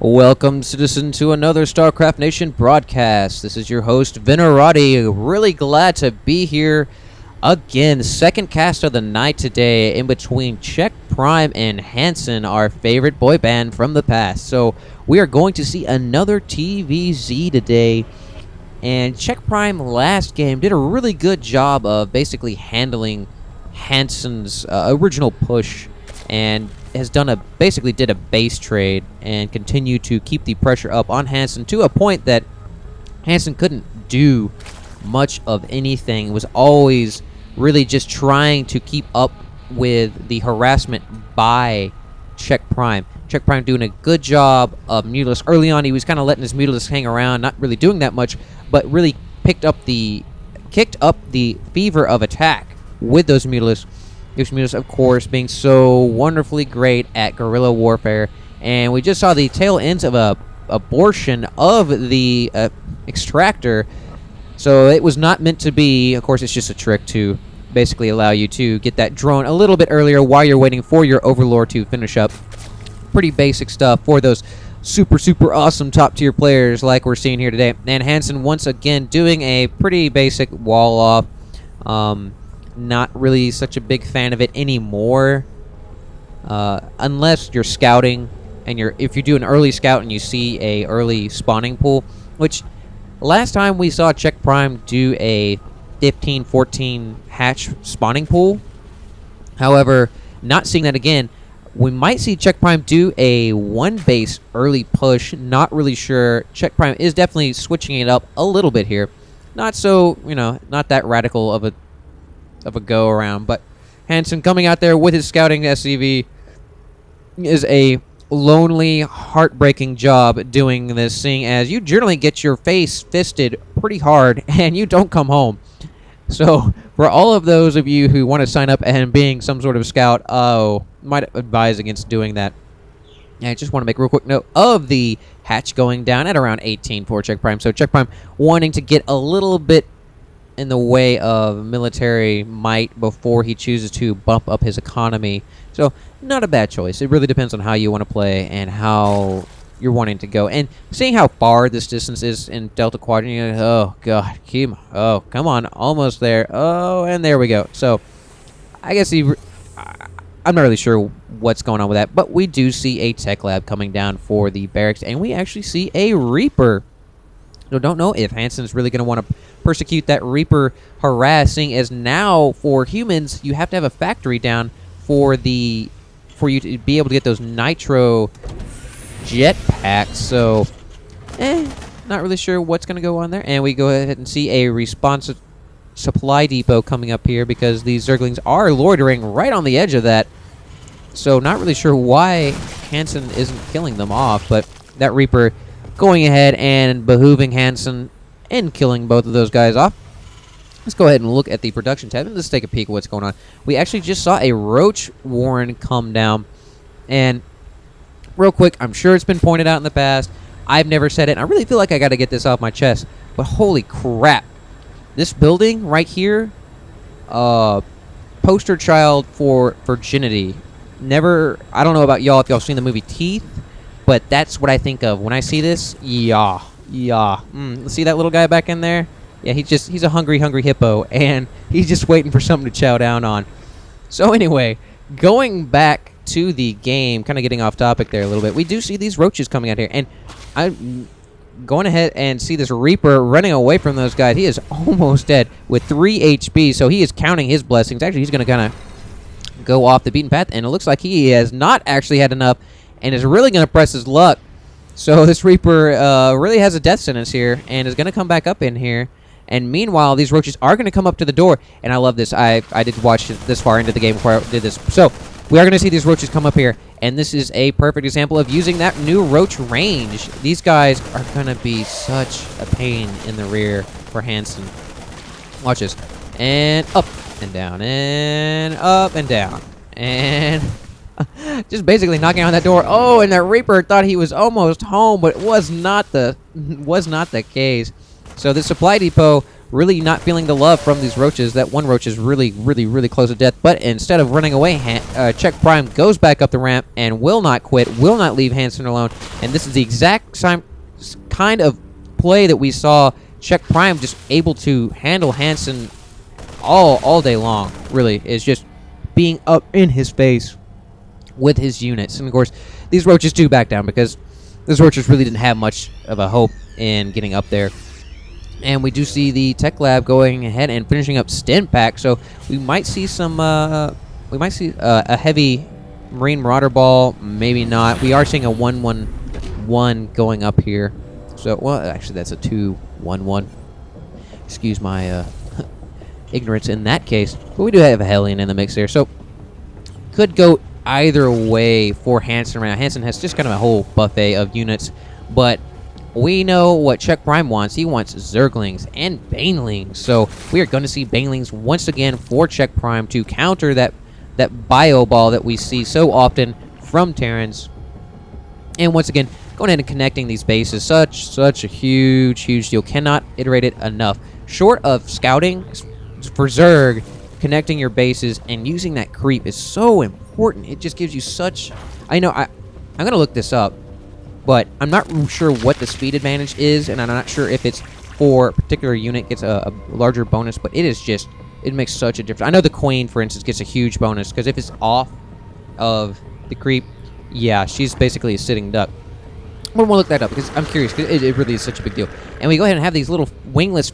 Welcome, citizen, to another Starcraft Nation broadcast. This is your host, Venerati. Really glad to be here again. Second cast of the night today in between CheckPrime and Hansin, our favorite boy band from the past. So we are going to see another TVZ today. And CheckPrime last game did a really good job of basically handling Hansin's original push, and has done basically did a base trade and continued to keep the pressure up on Hansin to a point that Hansin couldn't do much of anything. It was always really just trying to keep up with the harassment by CheckPrime. CheckPrime doing a good job of Mutilus. Early on, he was kind of letting his Mutilus hang around, not really doing that much, but really kicked up the fever of attack with those Mutilus. Mutilus, of course, being so wonderfully great at guerrilla warfare. And we just saw the tail ends of a abortion of the extractor. So it was not meant to be. Of course, it's just a trick to basically allow you to get that drone a little bit earlier while you're waiting for your overlord to finish up. Pretty basic stuff for those super awesome top tier players like we're seeing here today. And Hansin once again doing a pretty basic wall off. Not really such a big fan of it anymore, unless you're scouting and if you do an early scout and you see a early spawning pool, which last time we saw CheckPrime do a 15-14 hatch spawning pool. However, not seeing that again. We might see CheckPrime do a one base early push. Not really sure. CheckPrime is definitely switching it up a little bit here. Not so, not that radical of a go around, but Hansin coming out there with his scouting SCV is a lonely, heartbreaking job doing this, seeing as you generally get your face fisted pretty hard and you don't come home. So for all of those of you who want to sign up and being some sort of scout, might advise against doing that. And I just want to make a real quick note of the hatch going down at around 18 for CheckPrime. So CheckPrime wanting to get a little bit in the way of military might before he chooses to bump up his economy. So not a bad choice. It really depends on how you want to play and how you're wanting to go. And seeing how far this distance is in Deltaquadrent, oh god, come on, almost there. Oh, and there we go. So I guess I'm not really sure what's going on with that, but we do see a tech lab coming down for the barracks, and we actually see a Reaper. So don't know if Hansin's really going to want to persecute that Reaper harassing, as now for humans you have to have a factory down for you to be able to get those nitro jetpacks. So not really sure what's going to go on there. And we go ahead and see a responsive supply depot coming up here because these Zerglings are loitering right on the edge of that. So not really sure why Hansin isn't killing them off, but that Reaper going ahead and behooving Hansin and killing both of those guys off. Let's go ahead and look at the production tab and let's take a peek at what's going on. We actually just saw a Roach Warren come down. And real quick, I'm sure it's been pointed out in the past. I've never said it, and I really feel like I got to get this off my chest. But holy crap. This building right here, poster child for virginity. I don't know about y'all if y'all seen the movie Teeth, but that's what I think of when I see this. Yeah. See that little guy back in there? Yeah, he's a hungry hippo, and he's just waiting for something to chow down on. So anyway, going back to the game, kind of getting off topic there a little bit, we do see these roaches coming out here, and I'm going ahead and see this Reaper running away from those guys. He is almost dead with 3 HP, so he is counting his blessings. Actually, he's going to kind of go off the beaten path, and it looks like he has not actually had enough and is really going to press his luck. So this Reaper really has a death sentence here and is going to come back up in here. And meanwhile, these roaches are going to come up to the door. And I love this. I did watch it this far into the game before I did this. So we are going to see these roaches come up here. And this is a perfect example of using that new roach range. These guys are going to be such a pain in the rear for Hansin. Watch this. And up and down and up and down. And just basically knocking on that door. Oh, and that Reaper thought he was almost home, but it was not the case. So the supply depot really not feeling the love from these roaches. That one roach is really, really, really close to death. But instead of running away, CheckPrime goes back up the ramp and will not quit, will not leave Hansin alone. And this is the exact same kind of play that we saw CheckPrime just able to handle Hansin all day long. Really, is just being up in his face with his units. And of course, these roaches do back down because these roaches really didn't have much of a hope in getting up there. And we do see the tech lab going ahead and finishing up Stim Pack, so we might see some a heavy Marine Marauder ball, maybe not. We are seeing a 1-1-1 going up here. So, well, actually that's a 2-1-1. Excuse my ignorance in that case. But we do have a Hellion in the mix there, so could go either way for Hansin right now. Hansin has just kind of a whole buffet of units, but we know what CheckPrime wants. He wants Zerglings and Banelings. So we are going to see Banelings once again for CheckPrime to counter that bio ball that we see so often from Terrans. And once again, going ahead and connecting these bases. Such a huge deal. Cannot iterate it enough. Short of scouting, for Zerg, connecting your bases and using that creep is so important. It just gives you such... I know, I'm going to look this up, but I'm not sure what the speed advantage is, and I'm not sure if it's for a particular unit gets a larger bonus, but it is just... It makes such a difference. I know the Queen, for instance, gets a huge bonus, because if it's off of the creep, yeah, she's basically a sitting duck. We'll look that up, because I'm curious, because it really is such a big deal. And we go ahead and have these little wingless